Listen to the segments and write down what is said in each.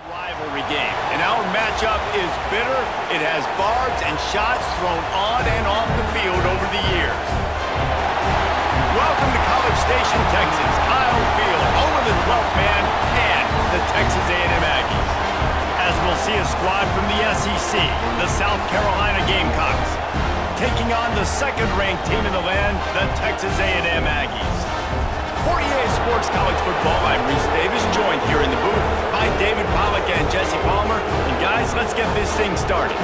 Rivalry game, and our matchup is bitter. It has barbs and shots thrown on and off the field over the years. Welcome to College Station, Texas. Kyle Field, home of the 12th man and the Texas A&M Aggies. As we'll see a squad from the SEC, the South Carolina Gamecocks, taking on the second-ranked team in the land, the Texas A&M Aggies. For EA Sports College Football, I'm Reese Davis, joined here in the booth by David Pollack and Jesse Palmer. And guys, let's get this thing started.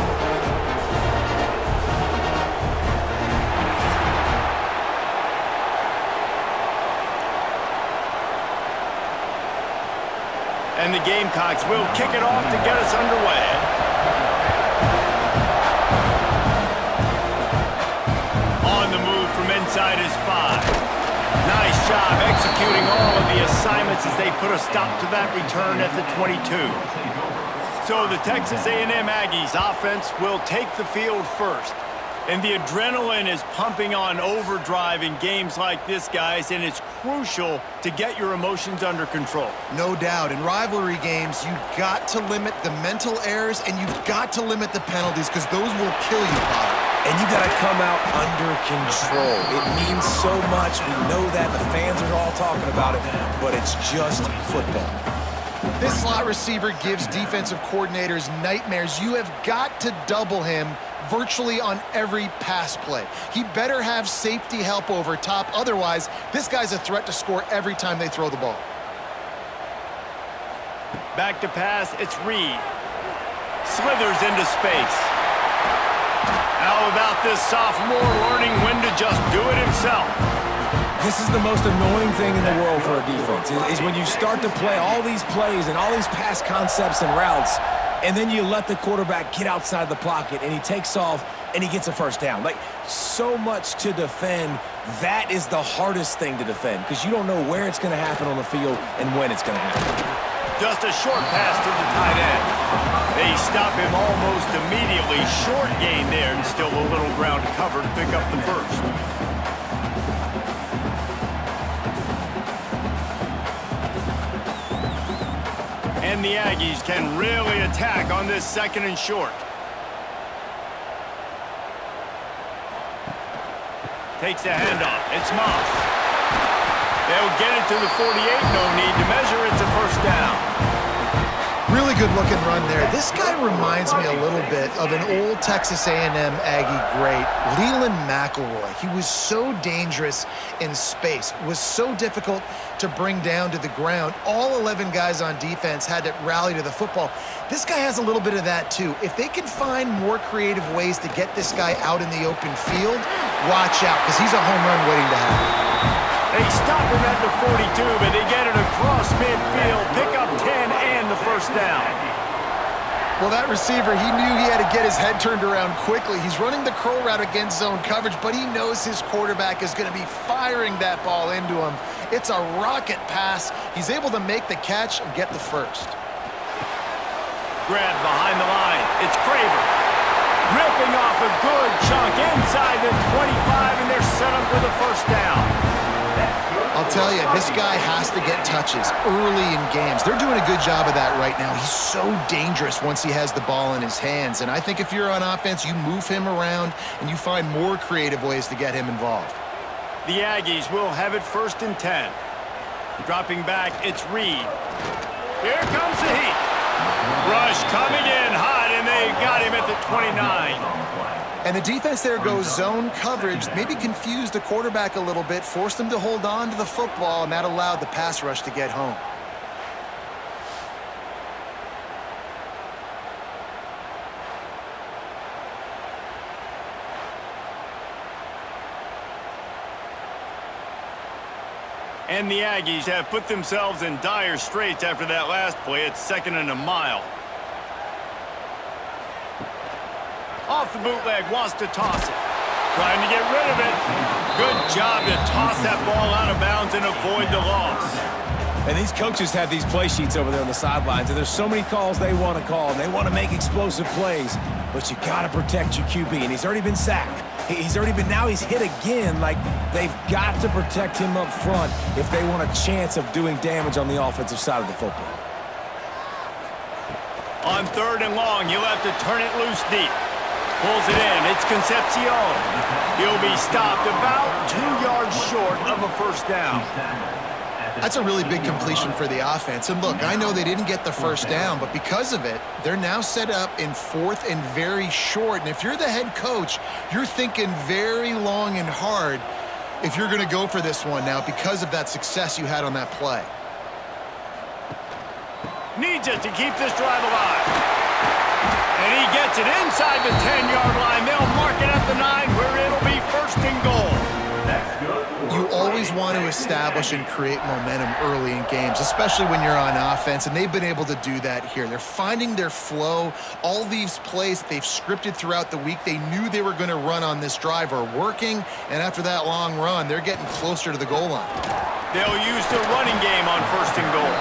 And the Gamecocks will kick it off to get us underway. On the move from inside is 5. Nice job executing all of the assignments as they put a stop to that return at the 22. So the Texas A&M Aggies offense will take the field first. And the adrenaline is pumping on overdrive in games like this, guys, and it's crucial to get your emotions under control. No doubt. In rivalry games, you've got to limit the mental errors and you've got to limit the penalties because those will kill you, Bob. And you got to come out under control. It means so much. We know that. The fans are all talking about it, but it's just football. This slot receiver gives defensive coordinators nightmares. You have got to double him virtually on every pass play. He better have safety help over top. Otherwise, this guy's a threat to score every time they throw the ball. Back to pass, it's Reed. Slithers into space. How about this sophomore learning when to just do it himself? This is the most annoying thing in the world for a defense, is when you start to play all these plays and all these pass concepts and routes, and then you let the quarterback get outside the pocket, and he takes off, and he gets a first down. Like, so much to defend. That is the hardest thing to defend, because you don't know where it's going to happen on the field and when it's going to happen. Just a short pass to the tight end. They stop him almost immediately. Short gain there, and still a little ground to cover to pick up the first. And the Aggies can really attack on this second and short. Takes the handoff. It's Moss. They'll get it to the 48. No need to measure. It's a first down. Really good looking run there. This guy reminds me a little bit of an old Texas A&M Aggie great, Leland McElroy. He was so dangerous in space, was so difficult to bring down to the ground. All 11 guys on defense had to rally to the football. This guy has a little bit of that too. If they can find more creative ways to get this guy out in the open field, watch out, because he's a home run waiting to happen. They stop him at the 42, but they get it across midfield, pick up 10 and the first down. Well, that receiver, he knew he had to get his head turned around quickly. He's running the curl route against zone coverage, but he knows his quarterback is going to be firing that ball into him. It's a rocket pass. He's able to make the catch and get the first. Grab behind the line. It's Craver. Ripping off a good chunk inside the 25, and they're set up with a first down. I'll tell you, this guy has to get touches early in games. They're doing a good job of that right now. He's so dangerous once he has the ball in his hands. And I think if you're on offense, you move him around and you find more creative ways to get him involved. The Aggies will have it first and 10. Dropping back, it's Reed. Here comes the heat. Rush coming in hot, and they got him at the 29. And the defense there goes zone coverage, maybe confused the quarterback a little bit, forced him to hold on to the football, and that allowed the pass rush to get home. And the Aggies have put themselves in dire straits after that last play. It's second and a mile. Off the bootleg, wants to toss it. Trying to get rid of it. Good job to toss that ball out of bounds and avoid the loss. And these coaches have these play sheets over there on the sidelines, and there's so many calls they want to call, and they want to make explosive plays, but you got to protect your QB, and he's already been sacked. Now he's hit again. Like, they've got to protect him up front if they want a chance of doing damage on the offensive side of the football. On 3rd and long, he'll have to turn it loose deep. Pulls it in. It's Concepcion. He'll be stopped about 2 yards short of a first down. That's a really big completion for the offense. And look, I know they didn't get the first down, but because of it, they're now set up in 4th and very short. And if you're the head coach, you're thinking very long and hard if you're going to go for this one now because of that success you had on that play. Needs it to keep this drive alive. And he gets it inside the 10-yard line. They'll mark it at the 9 where it'll be 1st and goal. You always want to establish and create momentum early in games, especially when you're on offense, and they've been able to do that here. They're finding their flow. All these plays they've scripted throughout the week, they knew they were going to run on this drive are working, and after that long run, they're getting closer to the goal line. They'll use their running game on 1st and goal.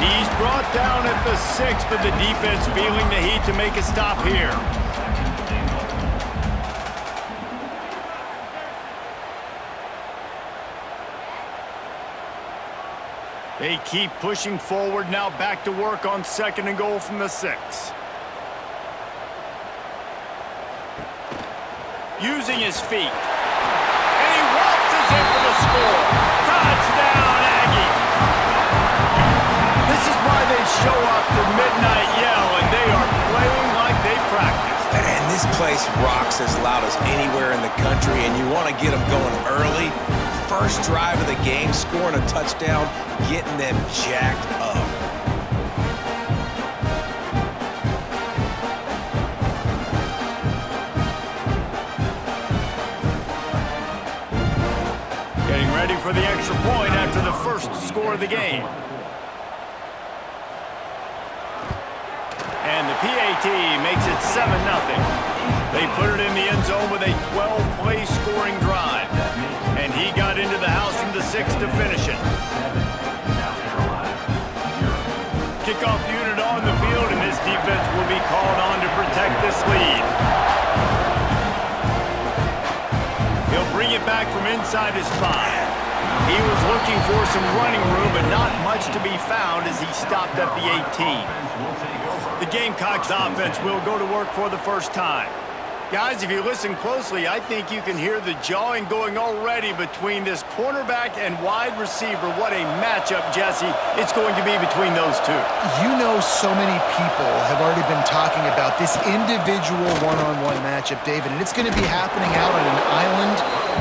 He's brought down at the 6, but the defense feeling the heat to make a stop here. They keep pushing forward, now back to work on 2nd and goal from the 6. Using his feet. And he waltzes in for the score. Touchdown, Aggie. This is why they show up to midnight yell, and they are playing like they practiced. And this place rocks as loud as anywhere in the country, and you want to get them going early. First drive of the game, scoring a touchdown, getting them jacked up. Getting ready for the extra point after the first score of the game. And the PAT makes it 7-0. They put it in the end zone with a 12-play scoring drive. And he got into the house from the 6 to finish it. Kickoff unit on the field, and this defense will be called on to protect this lead. He'll bring it back from inside his 5. He was looking for some running room, but not much to be found as he stopped at the 18. The Gamecocks offense will go to work for the first time. Guys, if you listen closely, I think you can hear the jawing going already between this cornerback and wide receiver. What a matchup, Jesse, it's going to be between those two. You know, so many people have already been talking about this individual one-on-one matchup, David, and it's going to be happening out on an island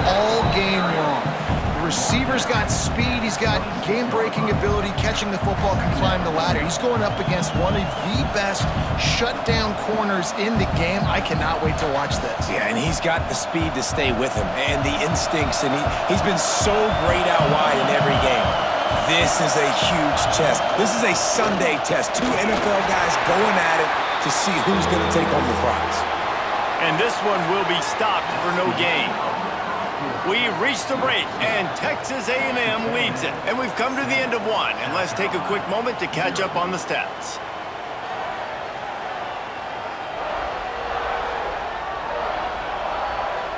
all game long. The receiver's got speed, he's got game-breaking ability, catching the football, can climb the ladder. He's going up against one of the best shutdown corners in the game. I cannot wait to watch this. Yeah, and he's got the speed to stay with him and the instincts, and he's been so great out wide in every game. This is a huge test. This is a Sunday test. 2 NFL guys going at it to see who's going to take home the prize. And this one will be stopped for no gain. We've reached the break, and Texas A&M leads it. And we've come to the end of one. And let's take a quick moment to catch up on the stats.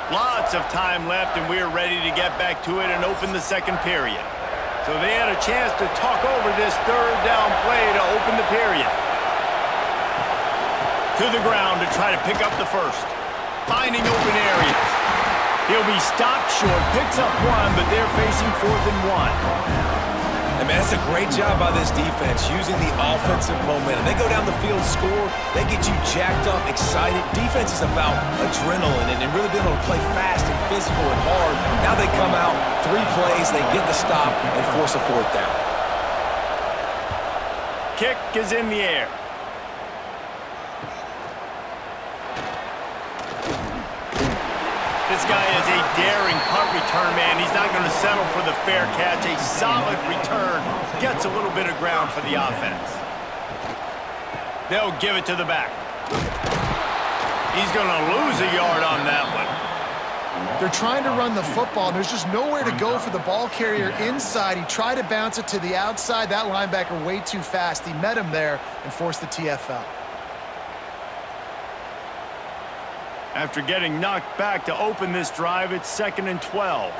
Lots of time left, and we're ready to get back to it and open the 2nd period. So they had a chance to talk over this 3rd down play to open the period. To the ground to try to pick up the 1st. Finding open areas. He'll be stopped short, picks up 1, but they're facing 4th and 1. I mean, that's a great job by this defense, using the offensive momentum. They go down the field, score, they get you jacked up, excited. Defense is about adrenaline and really being able to play fast and physical and hard. Now they come out, 3 plays, they get the stop and force a 4th down. Kick is in the air. This guy is a daring punt return man. He's not going to settle for the fair catch. A solid return. Gets a little bit of ground for the offense. They'll give it to the back. He's going to lose a yard on that one. They're trying to run the football. There's just nowhere to go for the ball carrier inside. He tried to bounce it to the outside. That linebacker way too fast. He met him there and forced the TFL. After getting knocked back to open this drive, it's 2nd and 12.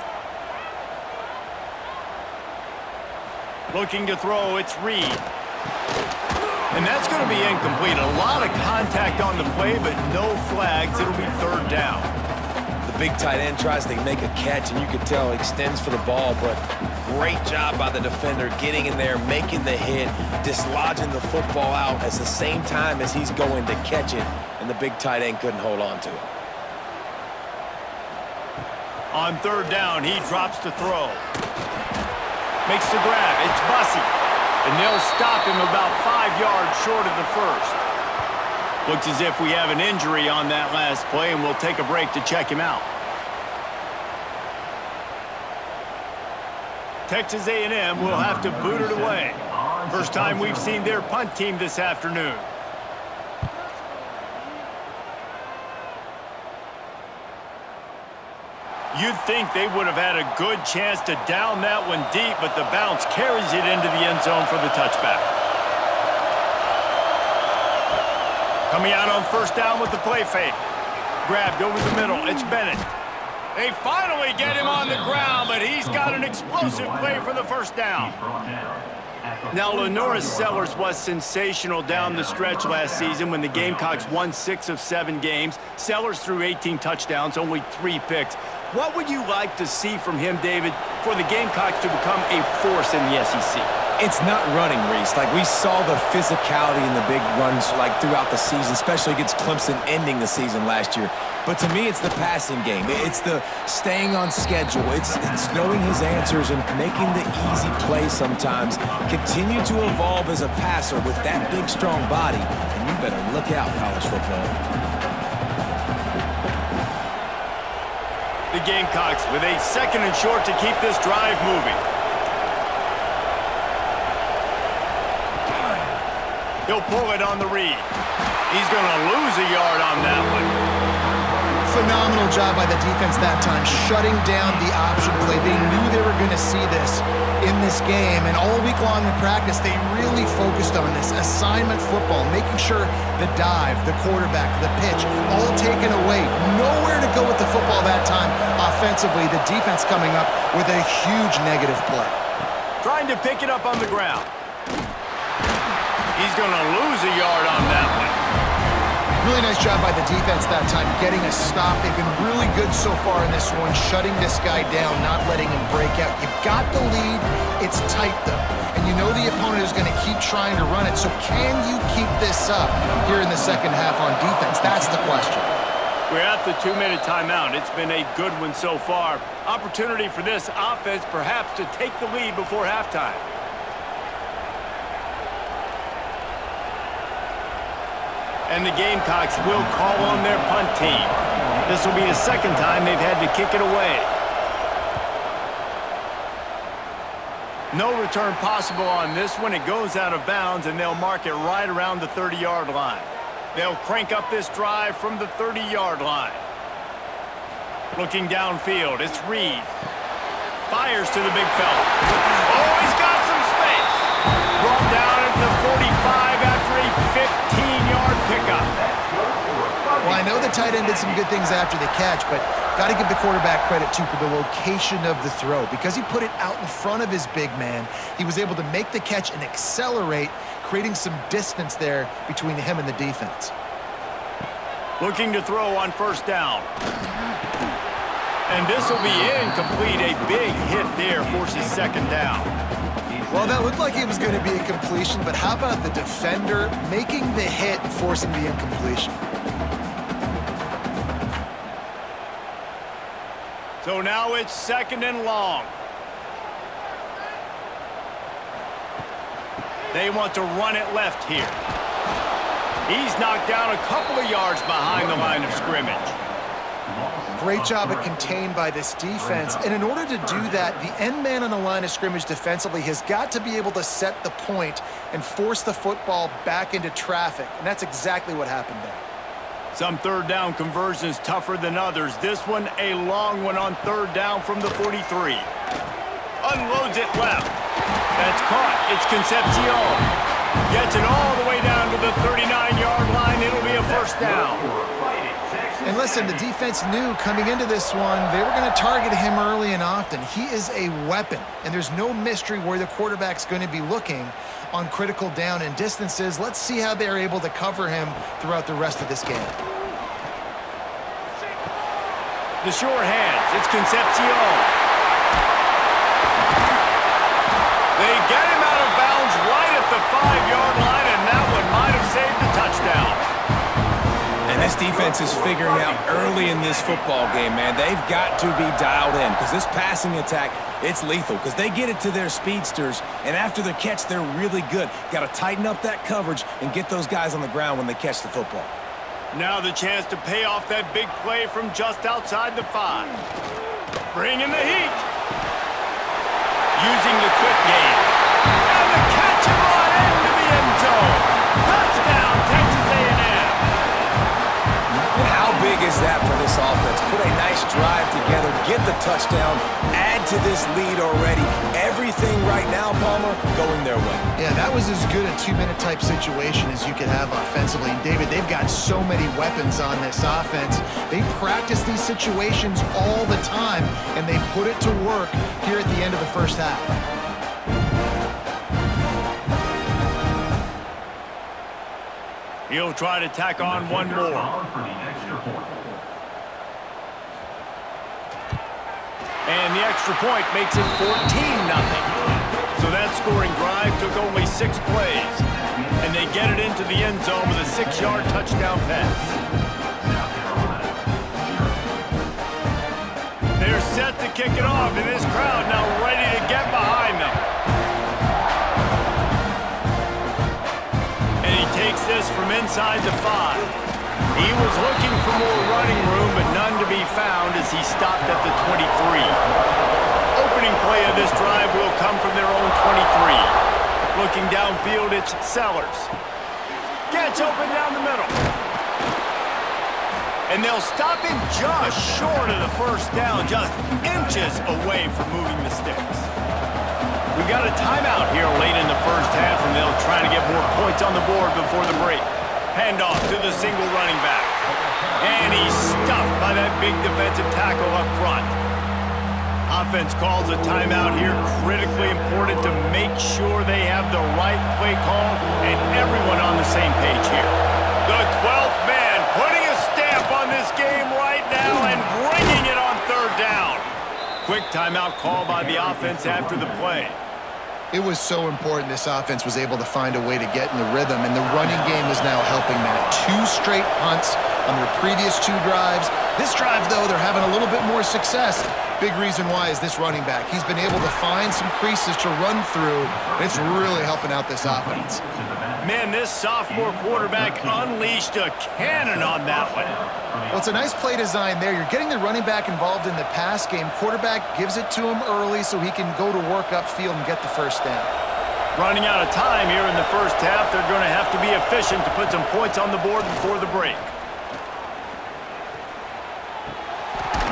Looking to throw, it's Reed. And that's going to be incomplete. A lot of contact on the play, but no flags. It'll be third down. The big tight end tries to make a catch, and you can tell he extends for the ball, but great job by the defender getting in there, making the hit, dislodging the football out at the same time as he's going to catch it, and the big tight end couldn't hold on to it. On third down, he drops to throw. Makes the grab. It's Bussey. And they'll stop him about 5 yards short of the first. Looks as if we have an injury on that last play, and we'll take a break to check him out. Texas A&M will have to boot it away. First time we've seen their punt team this afternoon. You'd think they would have had a good chance to down that one deep, but the bounce carries it into the end zone for the touchback. Coming out on first down with the play fake. Grabbed over the middle. It's Bennett. They finally get him on the ground, but he's got an explosive play for the first down. Now, Lenoris Sellers was sensational down the stretch last season when the Gamecocks won 6 of 7 games. Sellers threw 18 touchdowns, only 3 picks. What would you like to see from him, David, for the Gamecocks to become a force in the SEC? It's not running, Reese. Like, we saw the physicality in the big runs like throughout the season, especially against Clemson ending the season last year. But to me, it's the passing game. It's the staying on schedule. It's knowing his answers and making the easy play sometimes. Continue to evolve as a passer with that big, strong body, and you better look out, college football. The Gamecocks with a 2nd and short to keep this drive moving. He'll pull it on the read. He's going to lose a yard on that one. Phenomenal job by the defense that time, shutting down the option play. They knew they were going to see this in this game, and all week long in practice, they really focused on this assignment football, making sure the dive, the quarterback, the pitch, all taken away. Nowhere to go with the football that time. Offensively, the defense coming up with a huge negative play. Trying to pick it up on the ground. He's going to lose a yard on that one. Really nice job by the defense that time, getting a stop. They've been really good so far in this one, shutting this guy down, not letting him break out. You've got the lead. It's tight, though. And you know the opponent is going to keep trying to run it. So can you keep this up here in the second half on defense? That's the question. We're at the 2-minute timeout. It's been a good one so far. Opportunity for this offense perhaps to take the lead before halftime. And the Gamecocks will call on their punt team. This will be the 2nd time they've had to kick it away. No return possible on this one. It goes out of bounds, and they'll mark it right around the 30-yard line. They'll crank up this drive from the 30-yard line. Looking downfield, it's Reed. Fires to the big fella. Oh, he's got some space. Brought down at the 45 after a 15-yard pickup. Well, I know the tight end did some good things after the catch, but got to give the quarterback credit, too, for the location of the throw. Because he put it out in front of his big man, he was able to make the catch and accelerate, creating some distance there between him and the defense. Looking to throw on first down. And this will be incomplete. A big hit there forces 2nd down. Well, that looked like it was going to be a completion, but how about the defender making the hit and forcing the incompletion? So now it's 2nd and long. They want to run it left here. He's knocked down a couple of yards behind the line of scrimmage. Great job at contained by this defense. And in order to do that, the end man on the line of scrimmage defensively has got to be able to set the point and force the football back into traffic. And that's exactly what happened there. Some 3rd down conversions tougher than others. This one a long one on 3rd down from the 43. Unloads it left. That's caught. It's Concepcion. Gets it all the way down to the 39-yard line. It'll be a first down. And listen, the defense knew coming into this one, they were going to target him early and often. He is a weapon, and there's no mystery where the quarterback's going to be looking on critical down and distances. Let's see how they're able to cover him throughout the rest of this game. The sure hands, it's Concepcion. They get him out of bounds right at the 5-yard line, and that one might have saved the touchdown. And this defense is figuring out early in this football game, man. They've got to be dialed in because this passing attack, it's lethal because they get it to their speedsters, and after the catch, they're really good. Got to tighten up that coverage and get those guys on the ground when they catch the football. Now the chance to pay off that big play from just outside the 5. Bring in the heat. Using the quick game. And the catch him on into the end zone. Touchdown, Texas A&M. And how big is that for this offense? Put a nice drive together, get the touchdown, add to this lead already. Everything right now, Palmer, going their way. Yeah, that was as good a 2-minute type situation as you could have offensively. And David, they've got so many weapons on this offense. They practice these situations all the time, and they put it to work here at the end of the first half. He'll try to tack on one more. And the extra point makes it 14-0. So that scoring drive took only 6 plays. And they get it into the end zone with a 6-yard touchdown pass. They're set to kick it off, and this crowd now ready to get behind them. And he takes this from inside the 5. He was looking for more running room, but none to be found as he stopped at the 23. Opening play of this drive will come from their own 23. Looking downfield, it's Sellers. Gets open down the middle. And they'll stop him just short of the first down, just inches away from moving the sticks. We've got a timeout here late in the first half, and they'll try to get more points on the board before the break. Handoff to the single running back. And he's stuffed by that big defensive tackle up front. Offense calls a timeout here. Critically important to make sure they have the right play call and everyone on the same page here. The 12th man putting a stamp on this game right now and bringing it on 3rd down. Quick timeout call by the offense after the play. It was so important this offense was able to find a way to get in the rhythm, and the running game is now helping that. 2 straight punts on their previous 2 drives. This drive, though, they're having a little bit more success. Big reason why is this running back. He's been able to find some creases to run through, and it's really helping out this offense. Man, this sophomore quarterback unleashed a cannon on that one. Well, it's a nice play design there. You're getting the running back involved in the pass game. Quarterback gives it to him early so he can go to work upfield and get the first down. Running out of time here in the first half, they're going to have to be efficient to put some points on the board before the break.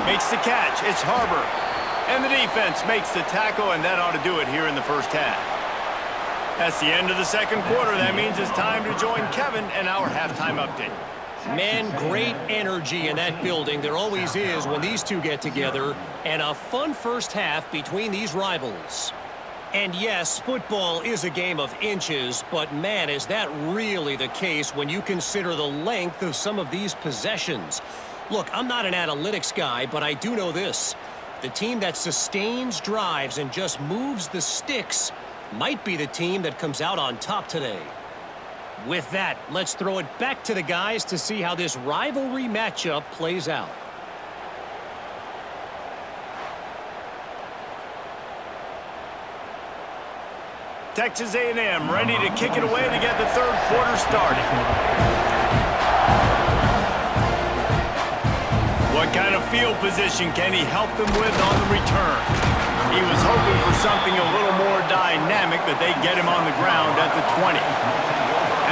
Makes the catch. It's Harbor. And the defense makes the tackle, and that ought to do it here in the first half. That's the end of the second quarter. That means it's time to join Kevin and our halftime update. Man, great energy in that building. There always is when these two get together. And a fun first half between these rivals. And yes, football is a game of inches, but man, is that really the case when you consider the length of some of these possessions. Look, I'm not an analytics guy, but I do know this. The team that sustains drives and just moves the sticks might be the team that comes out on top today. With that, let's throw it back to the guys to see how this rivalry matchup plays out. Texas A&M ready to kick it away to get the third quarter started. What kind of field position can he help them with on the return? He was hoping for something a little more dynamic, but they get him on the ground at the 20.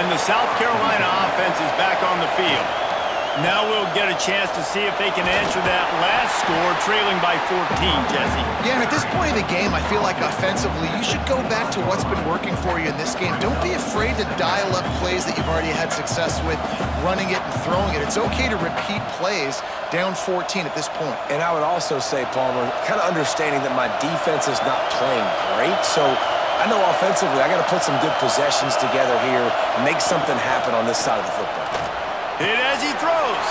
And the South Carolina offense is back on the field. Now we'll get a chance to see if they can answer that last score, trailing by 14, Jesse. Yeah, and at this point of the game, I feel like offensively, you should go back to what's been working for you in this game. Don't be afraid to dial up plays that you've already had success with, running it and throwing it. It's okay to repeat plays down 14 at this point. And I would also say, Palmer, kind of understanding that my defense is not playing great, so I know offensively I got to put some good possessions together here, make something happen on this side of the football. Hit as he throws.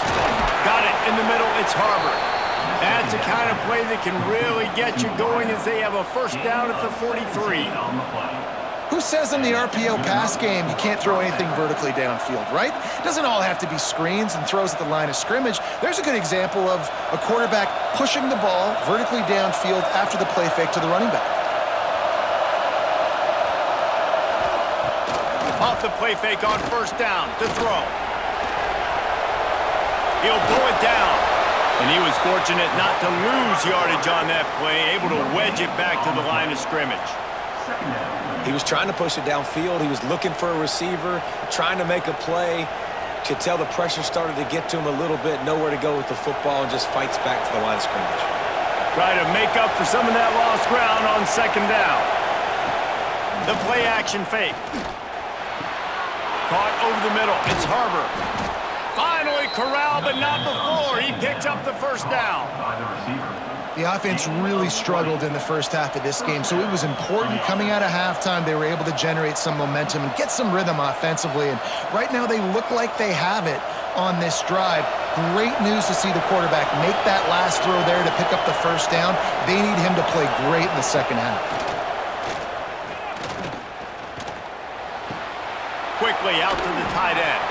Got it in the middle. It's Harbor. That's the kind of play that can really get you going as they have a first down at the 43. Who says in the RPO pass game you can't throw anything vertically downfield, right? It doesn't all have to be screens and throws at the line of scrimmage. There's a good example of a quarterback pushing the ball vertically downfield after the play fake to the running back. Off the play fake on first down to throw. He'll pull it down. And he was fortunate not to lose yardage on that play, able to wedge it back to the line of scrimmage. He was trying to push it downfield. He was looking for a receiver, trying to make a play. Could tell the pressure started to get to him a little bit, nowhere to go with the football, and just fights back to the line of scrimmage. Try to make up for some of that lost ground on second down. The play action fake. Caught over the middle. It's Harbor. Finally corralled, but not before. He picks up the first down. The offense really struggled in the first half of this game, so it was important coming out of halftime they were able to generate some momentum and get some rhythm offensively. And right now they look like they have it on this drive. Great news to see the quarterback make that last throw there to pick up the first down. They need him to play great in the second half. Quickly out to the tight end.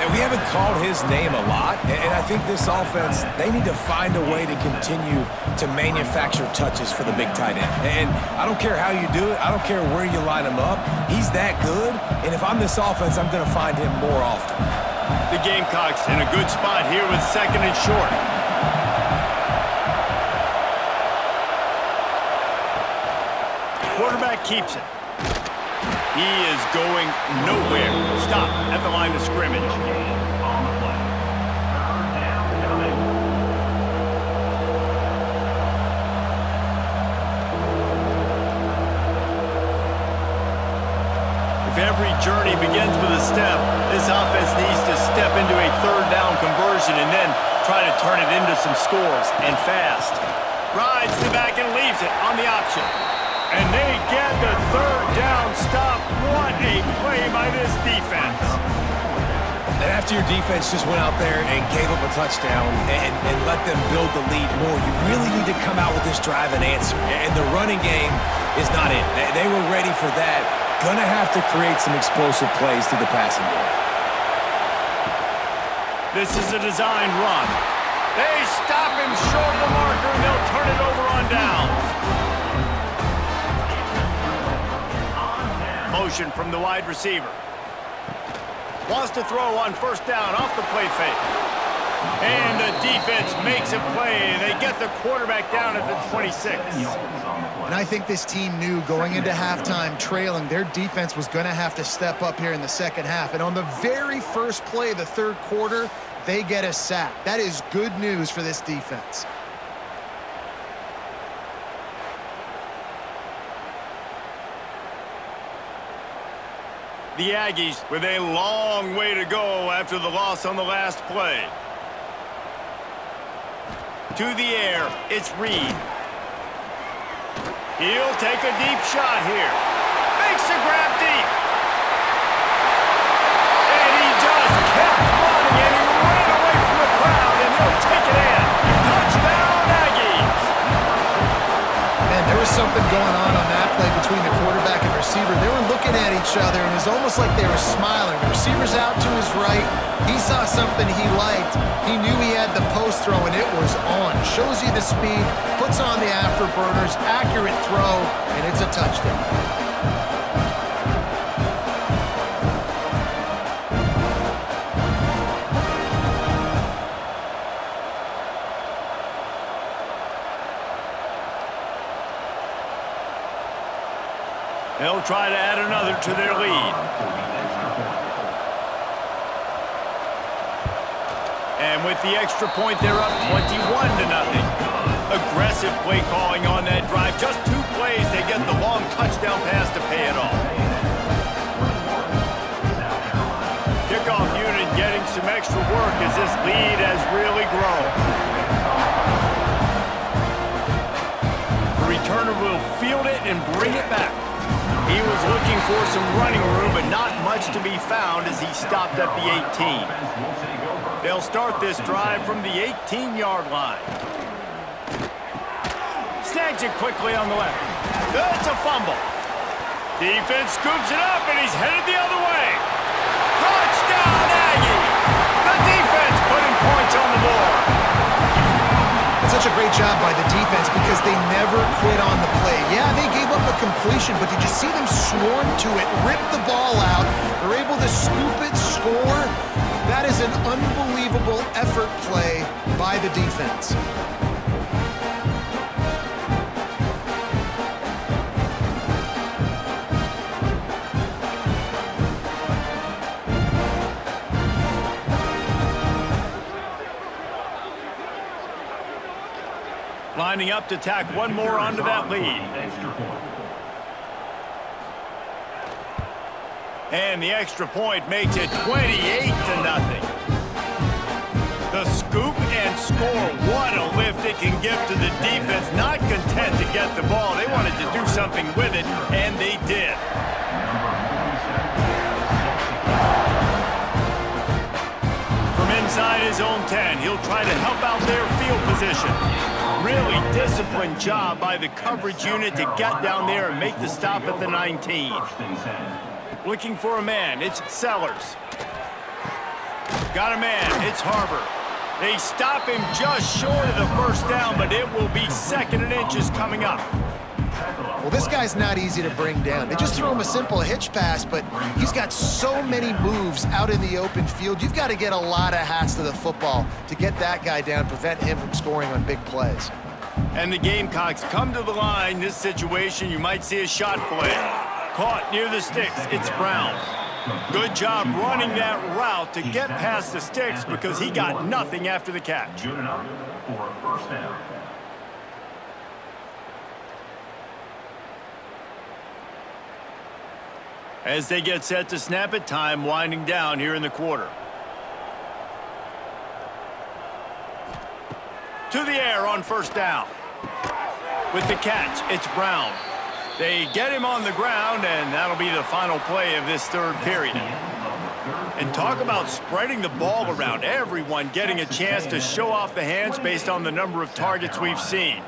And we haven't called his name a lot, and I think this offense, they need to find a way to continue to manufacture touches for the big tight end. And I don't care how you do it. I don't care where you line him up. He's that good, and if I'm this offense, I'm going to find him more often. The Gamecocks in a good spot here with second and short. Quarterback keeps it. He is going nowhere. Stop at the line of scrimmage. If every journey begins with a step, this offense needs to step into a third down conversion and then try to turn it into some scores, and fast. Rides the back and leaves it on the option. And they get the third down stop. What a play by this defense. And after your defense just went out there and gave up a touchdown and let them build the lead more, you really need to come out with this drive and answer. And the running game is not it. They were ready for that. Gonna have to create some explosive plays through the passing game. This is a designed run. They stop him short of the marker, and they'll turn it over on downs. Motion from the wide receiver. Wants to throw on first down off the play fake. And the defense makes a play. They get the quarterback down at the 26. And I think this team knew going into halftime trailing, their defense was going to have to step up here in the second half. And on the very first play of the third quarter, they get a sack. That is good news for this defense. The Aggies with a long way to go after the loss on the last play. To the air, it's Reed. He'll take a deep shot here. Makes the grab deep. And he just kept running, and he ran away from the crowd, and he'll take it in. Touchdown, Aggies. Man, there was something going on that play between the quarterback and receiver. They were looking at each other, and it was almost like they were smiling. The receiver's out to his right. He saw something he liked. He knew he had the post throw, and it was on. Shows you the speed, puts on the afterburners, accurate throw, and it's a touchdown. They'll try to add another to their lead. And with the extra point, they're up 21-0. Aggressive play calling on that drive. Just 2 plays, they get the long touchdown pass to pay it off. Kickoff unit getting some extra work as this lead has really grown. The returner will field it and bring it back. He was looking for some running room, but not much to be found as he stopped at the 18. They'll start this drive from the 18-yard line. Snags it quickly on the left. It's a fumble. Defense scoops it up, and he's headed the other way. Touchdown, Aggie! The defense putting points on the board. It's such a great job by the defense because they never quit on the play. Yeah, they gave up a completion, but did you see them swarm to it, rip the ball out? They're able to scoop it, score. That is an unbelievable effort play by the defense. Lining up to tack one more onto that lead. And the extra point makes it 28-0. The scoop and score. What a lift it can give to the defense. Not content to get the ball. They wanted to do something with it, and they did. From inside his own 10, he'll try to help out their field position. Really disciplined job by the coverage unit to get down there and make the stop at the 19. Looking for a man, it's Sellers. Got a man, it's Harbor. They stop him just short of the first down, but it will be 2nd and inches coming up. Well, this guy's not easy to bring down. They just throw him a simple hitch pass, but he's got so many moves out in the open field. You've got to get a lot of hats to the football to get that guy down, prevent him from scoring on big plays. And the Gamecocks come to the line. This situation, you might see a shot play. Caught near the sticks, it's Brown. Good job running that route to get past the sticks because he got nothing after the catch. Good enough for a first down. As they get set to snap it, time winding down here in the quarter. To the air on first down. With the catch, it's Brown. They get him on the ground, and that'll be the final play of this 3rd period. And talk about spreading the ball around. Everyone getting a chance to show off the hands based on the number of targets we've seen.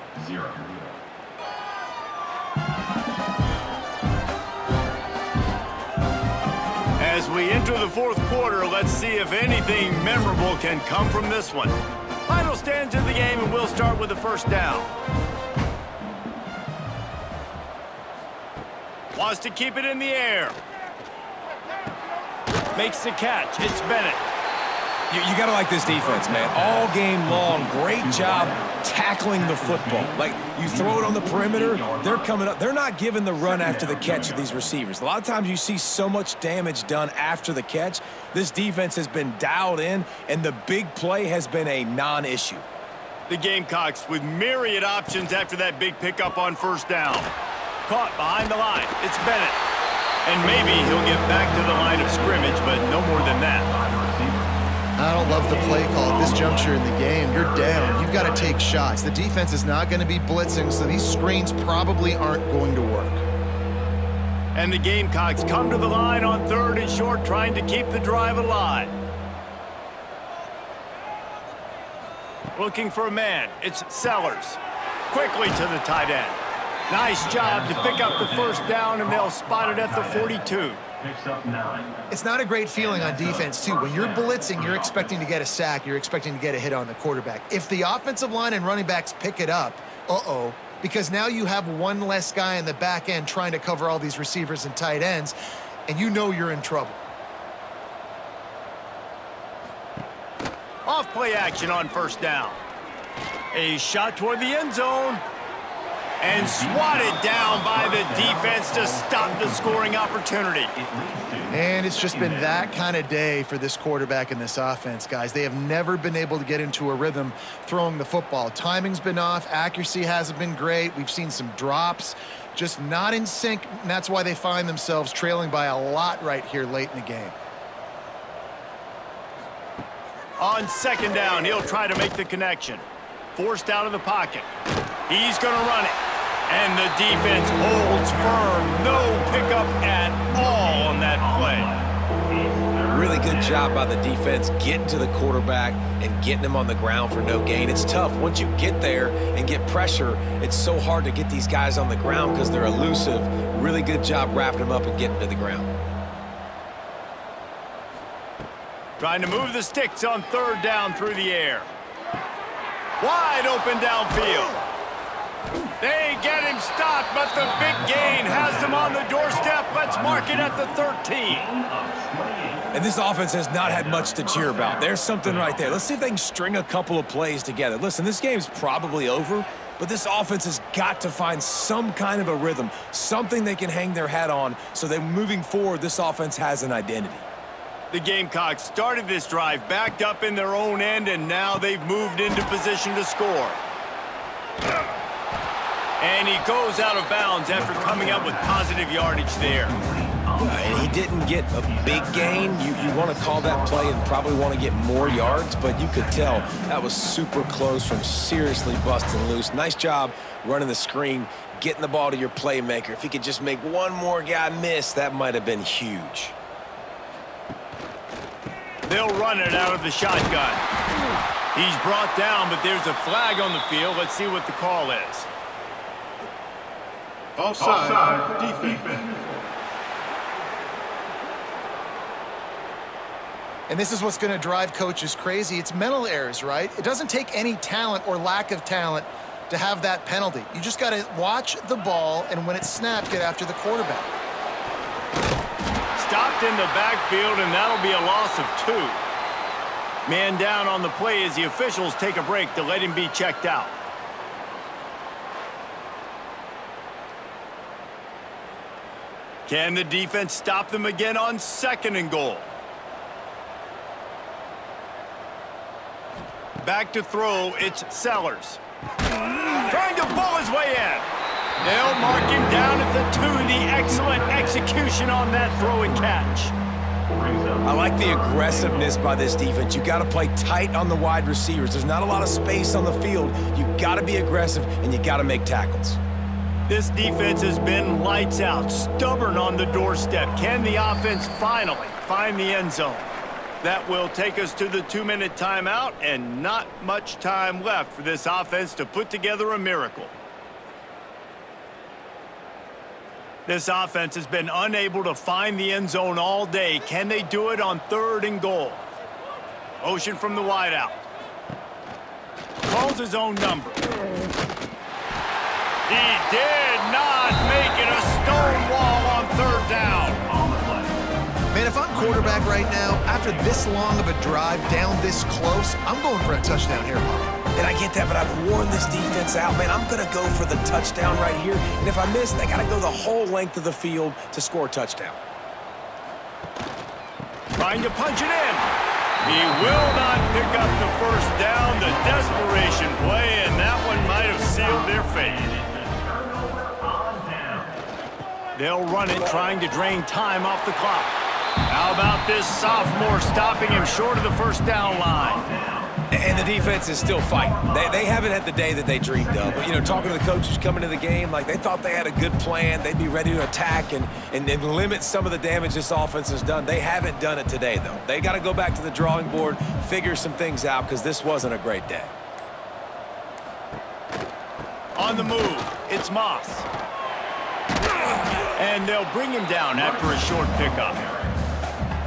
As we enter the 4th quarter, let's see if anything memorable can come from this one. Final stands of the game, and we'll start with the first down. Wants to keep it in the air. Makes the catch. It's Bennett. You got to like this defense, man. All game long, great job tackling the football. Like, you throw it on the perimeter, they're coming up. They're not giving the run after the catch to these receivers. A lot of times you see so much damage done after the catch. This defense has been dialed in, and the big play has been a non-issue. The Gamecocks with myriad options after that big pickup on first down. Caught behind the line. It's Bennett. And maybe he'll get back to the line of scrimmage, but no more than that. I don't love the play call at this juncture in the game. You're down. You've got to take shots. The defense is not going to be blitzing, so these screens probably aren't going to work. And the Gamecocks come to the line on 3rd and short, trying to keep the drive alive. Looking for a man. It's Sellers. Quickly to the tight end. Nice job to pick up the first down, and they'll spot it at the 42. It's not a great feeling on defense, too. When you're blitzing, you're expecting to get a sack. You're expecting to get a hit on the quarterback. If the offensive line and running backs pick it up, because now you have one less guy in the back end trying to cover all these receivers and tight ends, and you know you're in trouble. Off play action on first down. A shot toward the end zone. And swatted down by the defense to stop the scoring opportunity. And it's just been that kind of day for this quarterback and this offense, guys. They have never been able to get into a rhythm throwing the football. Timing's been off. Accuracy hasn't been great. We've seen some drops, just not in sync, and that's why they find themselves trailing by a lot right here late in the game. On second down, he'll try to make the connection. Forced out of the pocket. He's going to run it. And the defense holds firm. No pickup at all on that play. Really good job by the defense getting to the quarterback and getting him on the ground for no gain. It's tough. Once you get there and get pressure, it's so hard to get these guys on the ground because they're elusive. Really good job wrapping them up and getting to the ground. Trying to move the sticks on third down through the air. Wide open downfield. They get him stopped, but the big gain has them on the doorstep. Let's mark it at the 13. And this offense has not had much to cheer about. There's something right there. Let's see if they can string a couple of plays together. Listen, this game's probably over, but this offense has got to find some kind of a rhythm, something they can hang their hat on so that moving forward, this offense has an identity. The Gamecocks started this drive backed up in their own end, and now they've moved into position to score. And he goes out of bounds after coming up with positive yardage there. And he didn't get a big gain. You want to call that play and probably want to get more yards, but you could tell that was super close from seriously busting loose. Nice job running the screen, getting the ball to your playmaker. If he could just make one more guy miss, that might have been huge. They'll run it out of the shotgun. He's brought down, but there's a flag on the field. Let's see what the call is. Offside, defense. And this is what's going to drive coaches crazy. It's mental errors, right? It doesn't take any talent or lack of talent to have that penalty. You just got to watch the ball, and when it's snapped, get after the quarterback. Stopped in the backfield, and that'll be a loss of 2. Man down on the play as the officials take a break to let him be checked out. Can the defense stop them again on second and goal? Back to throw, it's Sellers. Trying to pull his way in. They'll mark him down at the 2. The excellent execution on that throw and catch. I like the aggressiveness by this defense. You got to play tight on the wide receivers. There's not a lot of space on the field. You got to be aggressive, and you got to make tackles. This defense has been lights out, stubborn on the doorstep. Can the offense finally find the end zone? That will take us to the 2-minute timeout, and not much time left for this offense to put together a miracle. This offense has been unable to find the end zone all day. Can they do it on third and goal? Motion from the wideout. Calls his own number. He did not make it a stone wall on third down. Man, if I'm quarterback right now, after this long of a drive down this close, I'm going for a touchdown here, Bob. And I get that, but I've worn this defense out. Man, I'm going to go for the touchdown right here. And if I miss, they got to go the whole length of the field to score a touchdown. Trying to punch it in. He will not pick up the first down. The desperation play, and that one might have sealed their fate. They'll run it, trying to drain time off the clock. How about this sophomore stopping him short of the first down line? And the defense is still fighting. They haven't had the day that they dreamed of. But, you know, talking to the coaches coming to the game, like they thought they had a good plan. They'd be ready to attack and limit some of the damage this offense has done. They haven't done it today, though. They got to go back to the drawing board, figure some things out, because this wasn't a great day. On the move, it's Moss. And they'll bring him down after a short pickup.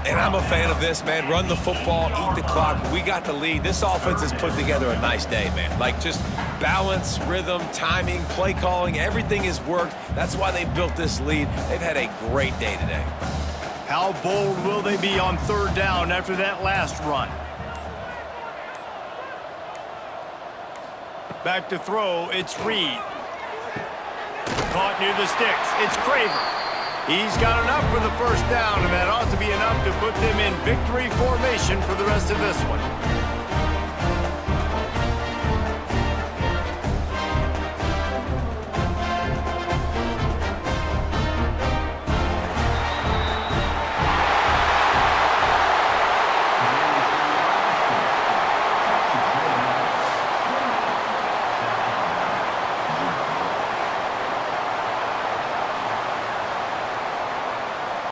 And I'm a fan of this, man. Run the football, eat the clock. We got the lead. This offense has put together a nice day, man. Like, just balance, rhythm, timing, play calling, everything has worked. That's why they built this lead. They've had a great day today. How bold will they be on third down after that last run? Back to throw, it's Reed. Caught near the sticks. It's Craver. He's got enough for the first down, and that ought to be enough to put them in victory formation for the rest of this one.